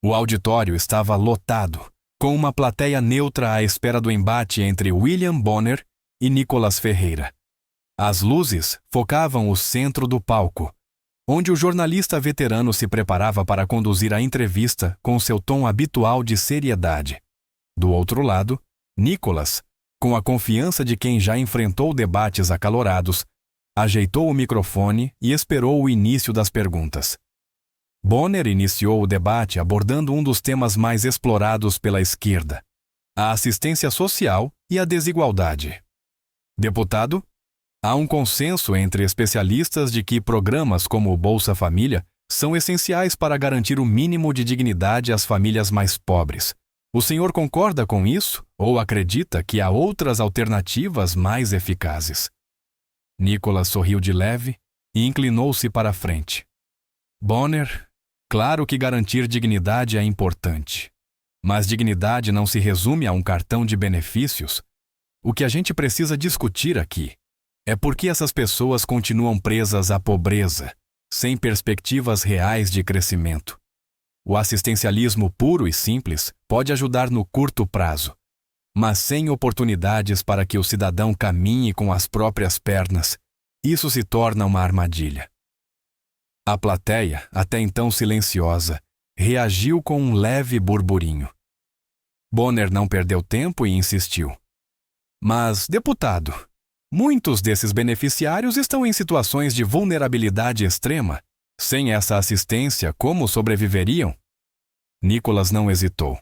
O auditório estava lotado, com uma plateia neutra à espera do embate entre William Bonner e Nicolas Ferreira. As luzes focavam o centro do palco, onde o jornalista veterano se preparava para conduzir a entrevista com seu tom habitual de seriedade. Do outro lado, Nicolas, com a confiança de quem já enfrentou debates acalorados, ajeitou o microfone e esperou o início das perguntas. Bonner iniciou o debate abordando um dos temas mais explorados pela esquerda: a assistência social e a desigualdade. Deputado, há um consenso entre especialistas de que programas como o Bolsa Família são essenciais para garantir o mínimo de dignidade às famílias mais pobres. O senhor concorda com isso ou acredita que há outras alternativas mais eficazes? Nicolas sorriu de leve e inclinou-se para a frente. Bonner, claro que garantir dignidade é importante. Mas dignidade não se resume a um cartão de benefícios. O que a gente precisa discutir aqui é por que essas pessoas continuam presas à pobreza, sem perspectivas reais de crescimento. O assistencialismo puro e simples pode ajudar no curto prazo, mas sem oportunidades para que o cidadão caminhe com as próprias pernas, isso se torna uma armadilha. A plateia, até então silenciosa, reagiu com um leve burburinho. Bonner não perdeu tempo e insistiu. Mas, deputado, muitos desses beneficiários estão em situações de vulnerabilidade extrema. Sem essa assistência, como sobreviveriam? Nicolas não hesitou.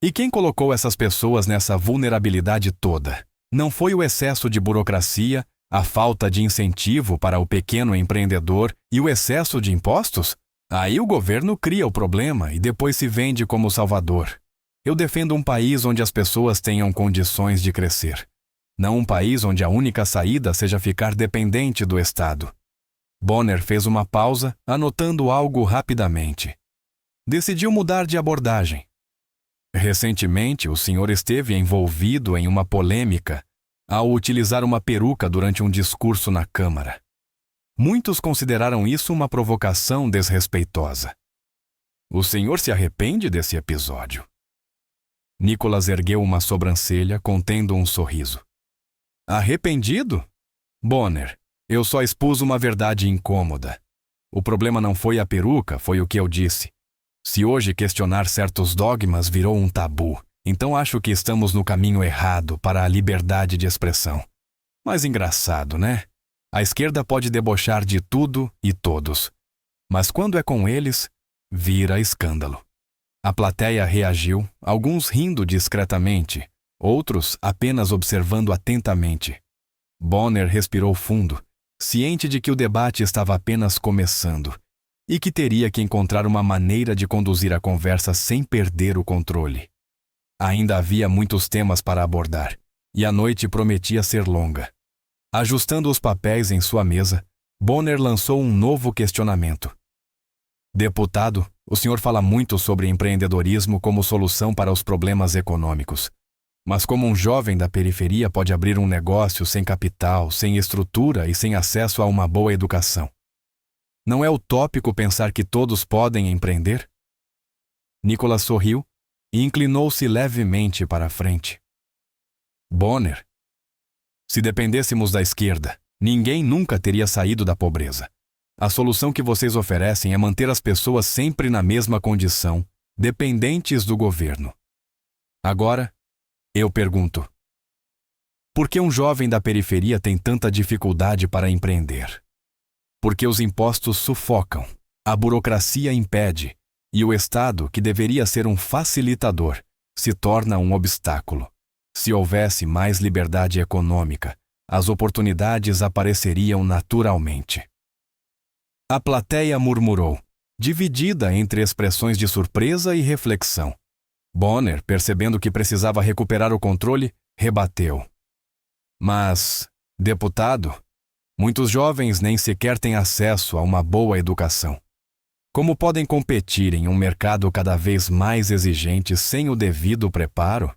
E quem colocou essas pessoas nessa vulnerabilidade toda? Não foi o excesso de burocracia, a falta de incentivo para o pequeno empreendedor e o excesso de impostos? Aí o governo cria o problema e depois se vende como salvador. Eu defendo um país onde as pessoas tenham condições de crescer. Não um país onde a única saída seja ficar dependente do Estado. Bonner fez uma pausa, anotando algo rapidamente. Decidiu mudar de abordagem. Recentemente, o senhor esteve envolvido em uma polêmica ao utilizar uma peruca durante um discurso na Câmara. Muitos consideraram isso uma provocação desrespeitosa. O senhor se arrepende desse episódio? Nicolas ergueu uma sobrancelha, contendo um sorriso. Arrependido? Bonner, eu só expus uma verdade incômoda. O problema não foi a peruca, foi o que eu disse. Se hoje questionar certos dogmas virou um tabu, então acho que estamos no caminho errado para a liberdade de expressão. Mas engraçado, né? A esquerda pode debochar de tudo e todos. Mas quando é com eles, vira escândalo. A plateia reagiu, alguns rindo discretamente, outros apenas observando atentamente. Bonner respirou fundo, ciente de que o debate estava apenas começando e que teria que encontrar uma maneira de conduzir a conversa sem perder o controle. Ainda havia muitos temas para abordar, e a noite prometia ser longa. Ajustando os papéis em sua mesa, Bonner lançou um novo questionamento. Deputado, o senhor fala muito sobre empreendedorismo como solução para os problemas econômicos. Mas como um jovem da periferia pode abrir um negócio sem capital, sem estrutura e sem acesso a uma boa educação? Não é utópico pensar que todos podem empreender? Nicolas sorriu e inclinou-se levemente para a frente. Bonner, se dependêssemos da esquerda, ninguém nunca teria saído da pobreza. A solução que vocês oferecem é manter as pessoas sempre na mesma condição, dependentes do governo. Agora, eu pergunto: por que um jovem da periferia tem tanta dificuldade para empreender? Porque os impostos sufocam, a burocracia impede, e o Estado, que deveria ser um facilitador, se torna um obstáculo. Se houvesse mais liberdade econômica, as oportunidades apareceriam naturalmente. A plateia murmurou, dividida entre expressões de surpresa e reflexão. Bonner, percebendo que precisava recuperar o controle, rebateu. Mas, deputado, muitos jovens nem sequer têm acesso a uma boa educação. Como podem competir em um mercado cada vez mais exigente sem o devido preparo?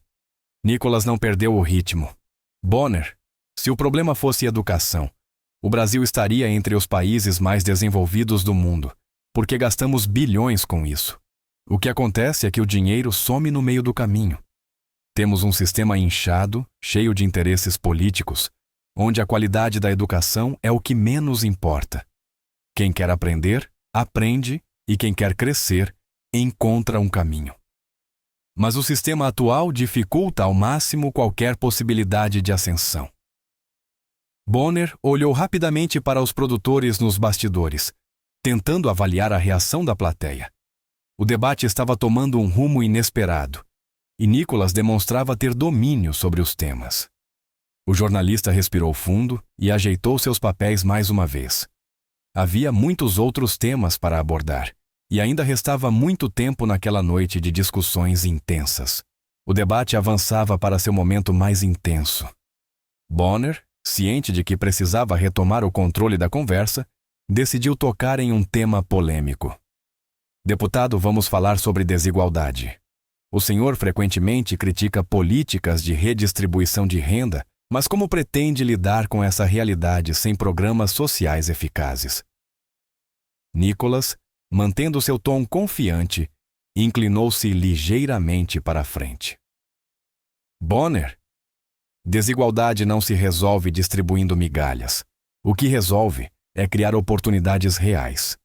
Nicolas não perdeu o ritmo. Bonner, se o problema fosse educação, o Brasil estaria entre os países mais desenvolvidos do mundo, porque gastamos bilhões com isso. O que acontece é que o dinheiro some no meio do caminho. Temos um sistema inchado, cheio de interesses políticos, onde a qualidade da educação é o que menos importa. Quem quer aprender, aprende, e quem quer crescer, encontra um caminho. Mas o sistema atual dificulta ao máximo qualquer possibilidade de ascensão. Bonner olhou rapidamente para os produtores nos bastidores, tentando avaliar a reação da plateia. O debate estava tomando um rumo inesperado, e Nicholas demonstrava ter domínio sobre os temas. O jornalista respirou fundo e ajeitou seus papéis mais uma vez. Havia muitos outros temas para abordar, e ainda restava muito tempo naquela noite de discussões intensas. O debate avançava para seu momento mais intenso. Bonner, ciente de que precisava retomar o controle da conversa, decidiu tocar em um tema polêmico. Deputado, vamos falar sobre desigualdade. O senhor frequentemente critica políticas de redistribuição de renda, mas como pretende lidar com essa realidade sem programas sociais eficazes? Nicholas, mantendo seu tom confiante, inclinou-se ligeiramente para a frente. Bonner, desigualdade não se resolve distribuindo migalhas. O que resolve é criar oportunidades reais.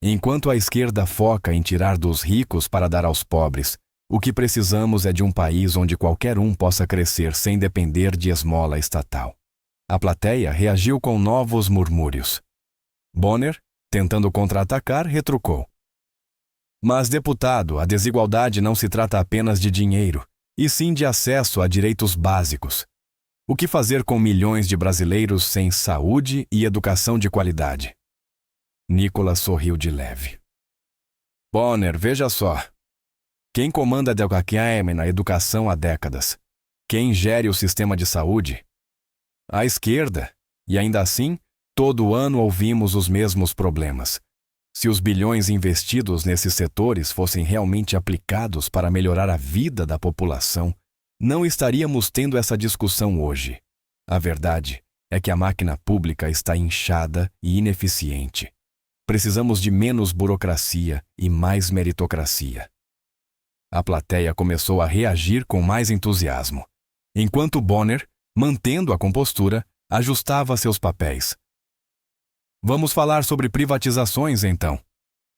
Enquanto a esquerda foca em tirar dos ricos para dar aos pobres, o que precisamos é de um país onde qualquer um possa crescer sem depender de esmola estatal. A plateia reagiu com novos murmúrios. Bonner, tentando contra-atacar, retrucou. Mas, deputado, a desigualdade não se trata apenas de dinheiro, e sim de acesso a direitos básicos. O que fazer com milhões de brasileiros sem saúde e educação de qualidade? Nicholas sorriu de leve. Bonner, veja só. Quem comanda a Delcaquem na educação há décadas? Quem gere o sistema de saúde? A esquerda. E ainda assim, todo ano ouvimos os mesmos problemas. Se os bilhões investidos nesses setores fossem realmente aplicados para melhorar a vida da população, não estaríamos tendo essa discussão hoje. A verdade é que a máquina pública está inchada e ineficiente. Precisamos de menos burocracia e mais meritocracia. A plateia começou a reagir com mais entusiasmo, enquanto Bonner, mantendo a compostura, ajustava seus papéis. Vamos falar sobre privatizações, então.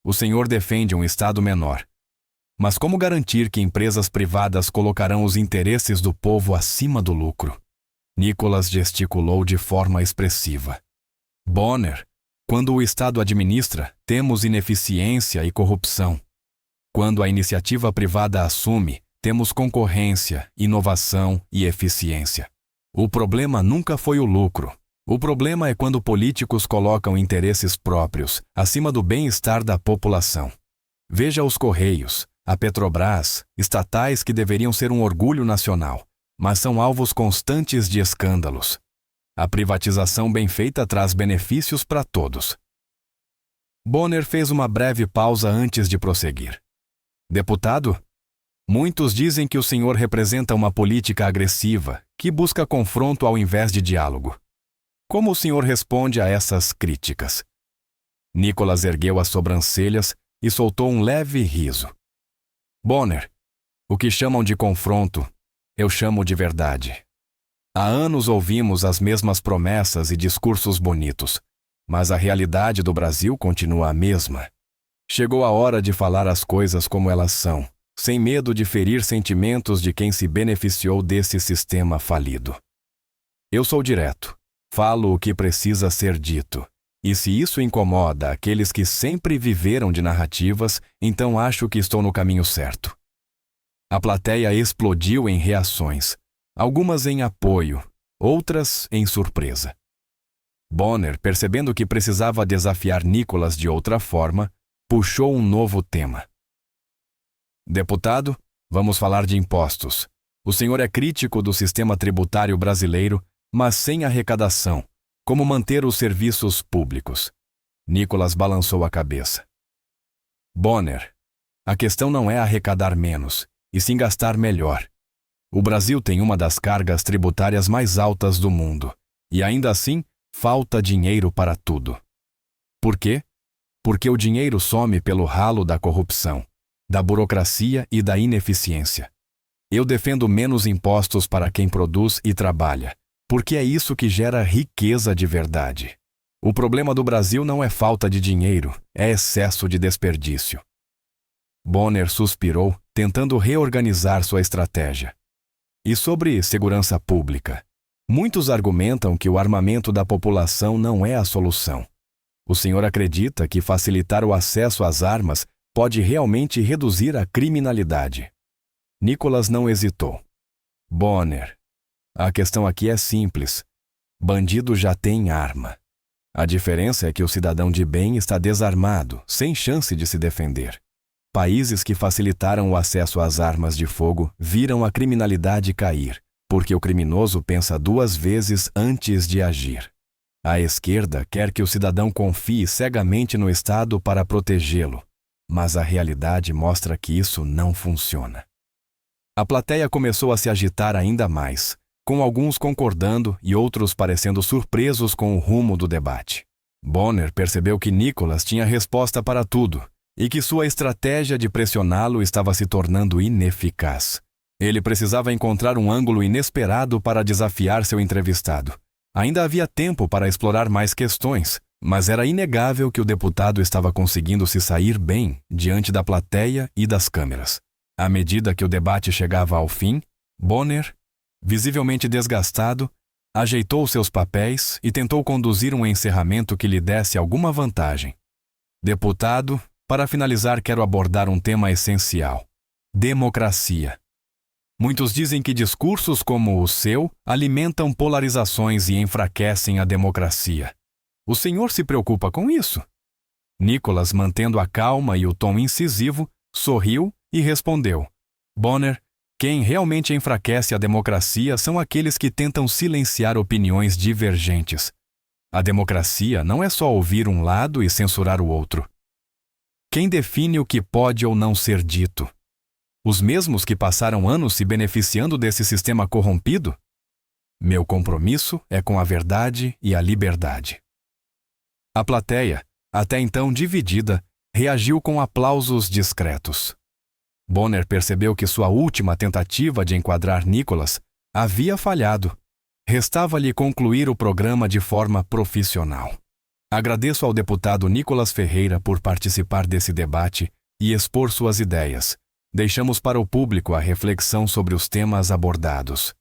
O senhor defende um Estado menor. Mas como garantir que empresas privadas colocarão os interesses do povo acima do lucro? Nicholas gesticulou de forma expressiva. Bonner, quando o Estado administra, temos ineficiência e corrupção. Quando a iniciativa privada assume, temos concorrência, inovação e eficiência. O problema nunca foi o lucro. O problema é quando políticos colocam interesses próprios acima do bem-estar da população. Veja os Correios, a Petrobras, estatais que deveriam ser um orgulho nacional, mas são alvos constantes de escândalos. A privatização bem feita traz benefícios para todos. Bonner fez uma breve pausa antes de prosseguir. Deputado, muitos dizem que o senhor representa uma política agressiva que busca confronto ao invés de diálogo. Como o senhor responde a essas críticas? Nicholas ergueu as sobrancelhas e soltou um leve riso. Bonner, o que chamam de confronto, eu chamo de verdade. Há anos ouvimos as mesmas promessas e discursos bonitos, mas a realidade do Brasil continua a mesma. Chegou a hora de falar as coisas como elas são, sem medo de ferir sentimentos de quem se beneficiou desse sistema falido. Eu sou direto, falo o que precisa ser dito, e se isso incomoda aqueles que sempre viveram de narrativas, então acho que estou no caminho certo. A plateia explodiu em reações, algumas em apoio, outras em surpresa. Bonner, percebendo que precisava desafiar Nicholas de outra forma, puxou um novo tema. Deputado, vamos falar de impostos. O senhor é crítico do sistema tributário brasileiro, mas sem arrecadação. Como manter os serviços públicos? Nicholas balançou a cabeça. Bonner, a questão não é arrecadar menos, e sim gastar melhor. O Brasil tem uma das cargas tributárias mais altas do mundo, e ainda assim, falta dinheiro para tudo. Por quê? Porque o dinheiro some pelo ralo da corrupção. da burocracia e da ineficiência. Eu defendo menos impostos para quem produz e trabalha, porque é isso que gera riqueza de verdade. O problema do Brasil não é falta de dinheiro, é excesso de desperdício. Bonner suspirou, tentando reorganizar sua estratégia. E sobre segurança pública? Muitos argumentam que o armamento da população não é a solução. O senhor acredita que facilitar o acesso às armas pode realmente reduzir a criminalidade? Nicholas não hesitou. Bonner, a questão aqui é simples. Bandido já tem arma. A diferença é que o cidadão de bem está desarmado, sem chance de se defender. Países que facilitaram o acesso às armas de fogo viram a criminalidade cair, porque o criminoso pensa 2 vezes antes de agir. A esquerda quer que o cidadão confie cegamente no Estado para protegê-lo, mas a realidade mostra que isso não funciona. A plateia começou a se agitar ainda mais, com alguns concordando e outros parecendo surpresos com o rumo do debate. Bonner percebeu que Nicholas tinha resposta para tudo e que sua estratégia de pressioná-lo estava se tornando ineficaz. Ele precisava encontrar um ângulo inesperado para desafiar seu entrevistado. Ainda havia tempo para explorar mais questões, mas era inegável que o deputado estava conseguindo se sair bem diante da plateia e das câmeras. À medida que o debate chegava ao fim, Bonner, visivelmente desgastado, ajeitou seus papéis e tentou conduzir um encerramento que lhe desse alguma vantagem. Deputado, para finalizar, quero abordar um tema essencial: democracia. Muitos dizem que discursos como o seu alimentam polarizações e enfraquecem a democracia. O senhor se preocupa com isso? Nicholas, mantendo a calma e o tom incisivo, sorriu e respondeu: Bonner, quem realmente enfraquece a democracia são aqueles que tentam silenciar opiniões divergentes. A democracia não é só ouvir um lado e censurar o outro. Quem define o que pode ou não ser dito? Os mesmos que passaram anos se beneficiando desse sistema corrompido? Meu compromisso é com a verdade e a liberdade. A plateia, até então dividida, reagiu com aplausos discretos. Bonner percebeu que sua última tentativa de enquadrar Nicholas havia falhado. Restava-lhe concluir o programa de forma profissional. Agradeço ao deputado Nicholas Ferreira por participar desse debate e expor suas ideias. Deixamos para o público a reflexão sobre os temas abordados.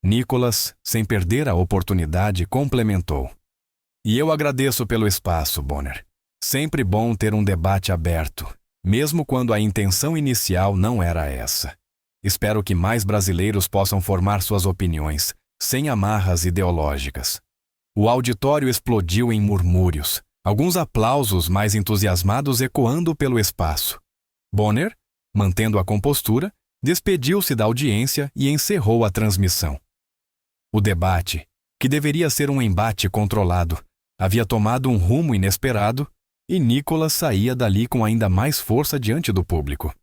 Nicholas, sem perder a oportunidade, complementou: E eu agradeço pelo espaço, Bonner. Sempre bom ter um debate aberto, mesmo quando a intenção inicial não era essa. Espero que mais brasileiros possam formar suas opiniões, sem amarras ideológicas. O auditório explodiu em murmúrios, alguns aplausos mais entusiasmados ecoando pelo espaço. Bonner, mantendo a compostura, despediu-se da audiência e encerrou a transmissão. O debate, que deveria ser um embate controlado, havia tomado um rumo inesperado e Nicholas saía dali com ainda mais força diante do público.